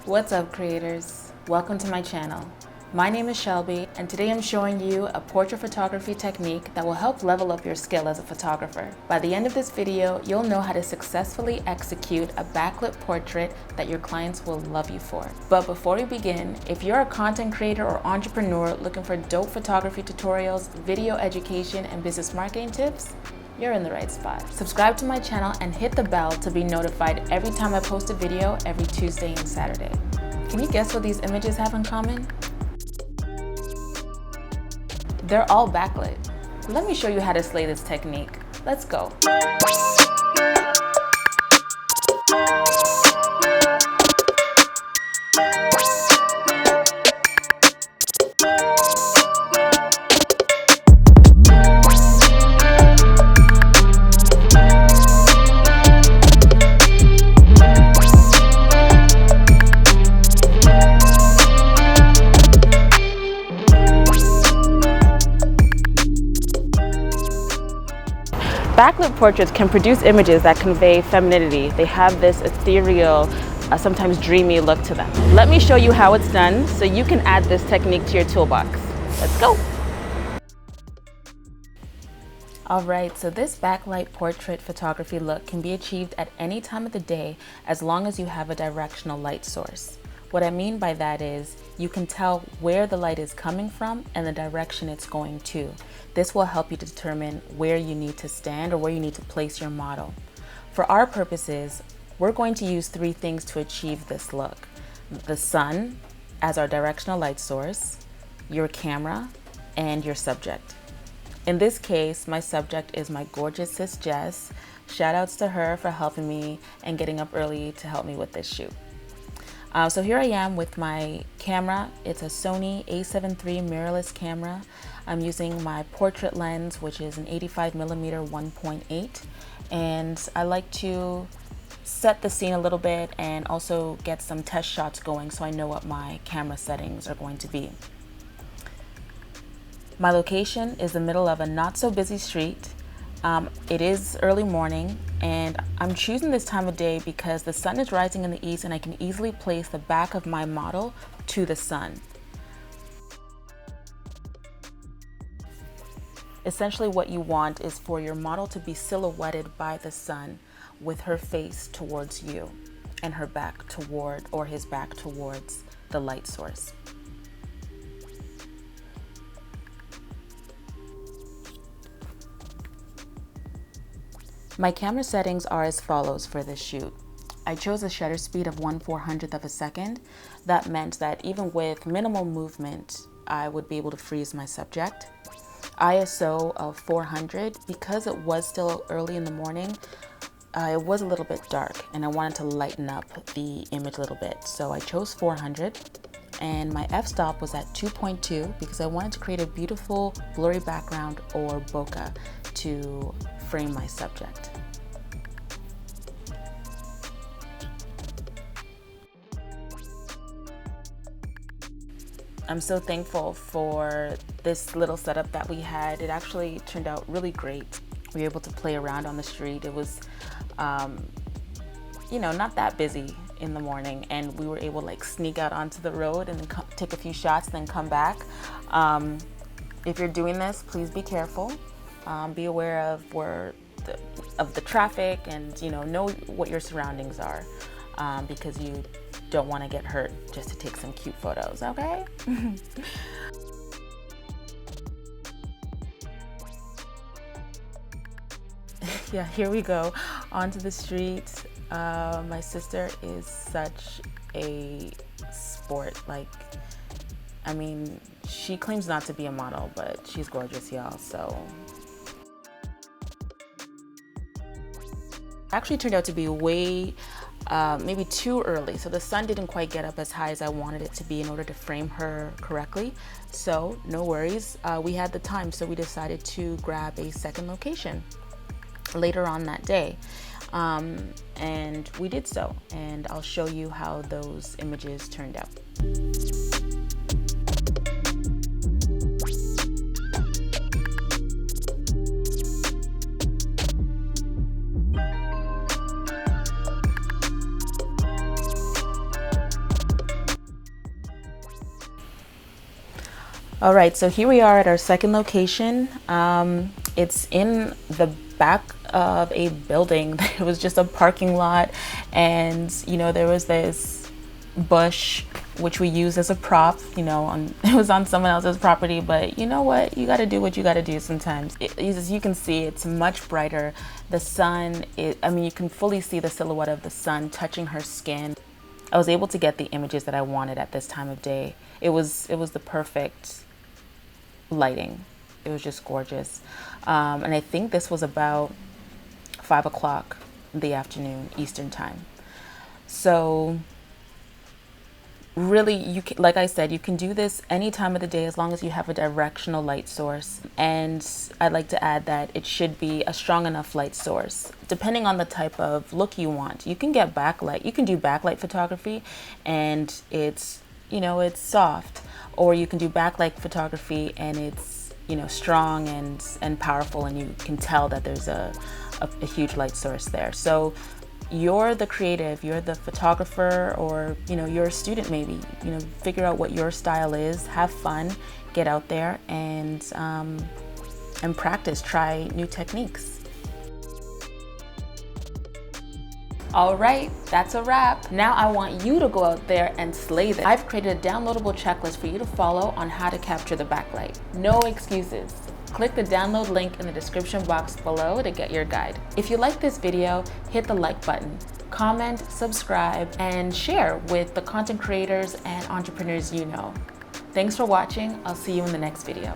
What's up, creators? Welcome to my channel. My name is Shelby, and today I'm showing you a portrait photography technique that will help level up your skill as a photographer. By the end of this video, you'll know how to successfully execute a backlit portrait that your clients will love you for. But before we begin, if you're a content creator or entrepreneur looking for dope photography tutorials, video education, and business marketing tips, you're in the right spot. Subscribe to my channel and hit the bell to be notified every time I post a video every Tuesday and Saturday. Can you guess what these images have in common? They're all backlit. Let me show you how to slay this technique. Let's go. Backlit portraits can produce images that convey femininity. They have this ethereal, sometimes dreamy look to them. Let me show you how it's done so you can add this technique to your toolbox. Let's go. Alright, so this backlight portrait photography look can be achieved at any time of the day as long as you have a directional light source. What I mean by that is you can tell where the light is coming from and the direction it's going to. This will help you to determine where you need to stand or where you need to place your model. For our purposes, we're going to use three things to achieve this look. The sun as our directional light source, your camera, and your subject. In this case, my subject is my gorgeous sis Jess. Shout outs to her for helping me and getting up early to help me with this shoot. So here I am with my camera. It's a Sony a7 III mirrorless camera. I'm using my portrait lens, which is an 85mm 1.8. And I like to set the scene a little bit and also get some test shots going so I know what my camera settings are going to be. My location is the middle of a not so busy street. It is early morning, and I'm choosing this time of day because the sun is rising in the east and I can easily place the back of my model to the sun. Essentially what you want is for your model to be silhouetted by the sun with her face towards you and her back toward, or his back towards, the light source. My camera settings are as follows for this shoot. I chose a shutter speed of 1/400th of a second. That meant that even with minimal movement, I would be able to freeze my subject. ISO of 400, because it was still early in the morning, it was a little bit dark and I wanted to lighten up the image a little bit. So I chose 400 and my f-stop was at 2.2 because I wanted to create a beautiful blurry background or bokeh to frame my subject. I'm so thankful for this little setup that we had. It actually turned out really great. We were able to play around on the street. It was, you know, not that busy in the morning, and we were able to like sneak out onto the road and then take a few shots, then come back. If you're doing this, please be careful. Be aware of the traffic, and know what your surroundings are, because you don't want to get hurt just to take some cute photos, okay? Yeah, here we go onto the street. My sister is such a sport. Like, I mean, she claims not to be a model, but she's gorgeous, y'all, so. Actually turned out to be way, maybe too early. So the sun didn't quite get up as high as I wanted it to be in order to frame her correctly. So no worries, we had the time, so we decided to grab a second location later on that day. And we did so, and I'll show you how those images turned out. All right, so here we are at our second location. It's in the back of a building. It was just a parking lot, and you know, there was this bush which we used as a prop. You know, it was on someone else's property, but you know what? You got to do what you got to do sometimes. As you can see, it's much brighter. The sun, I mean, you can fully see the silhouette of the sun touching her skin. I was able to get the images that I wanted at this time of day. It was the perfect lighting. It was just gorgeous. And I think this was about 5 o'clock in the afternoon, Eastern time. So really, like I said, you can do this any time of the day as long as you have a directional light source. And I'd like to add that it should be a strong enough light source. Depending on the type of look you want, you can get backlight. You can do backlight photography and it's, you know, it's soft. Or you can do backlight photography and it's, you know, strong and powerful, and you can tell that there's a huge light source there. So you're the creative, you're the photographer, or you know, you're a student maybe. You know, figure out what your style is, have fun, get out there and practice, try new techniques. All right, that's a wrap. Now I want you to go out there and slay this. I've created a downloadable checklist for you to follow on how to capture the backlight. No excuses. Click the download link in the description box below to get your guide. If you like this video, hit the like button, comment, subscribe, and share with the content creators and entrepreneurs you know. Thanks for watching. I'll see you in the next video.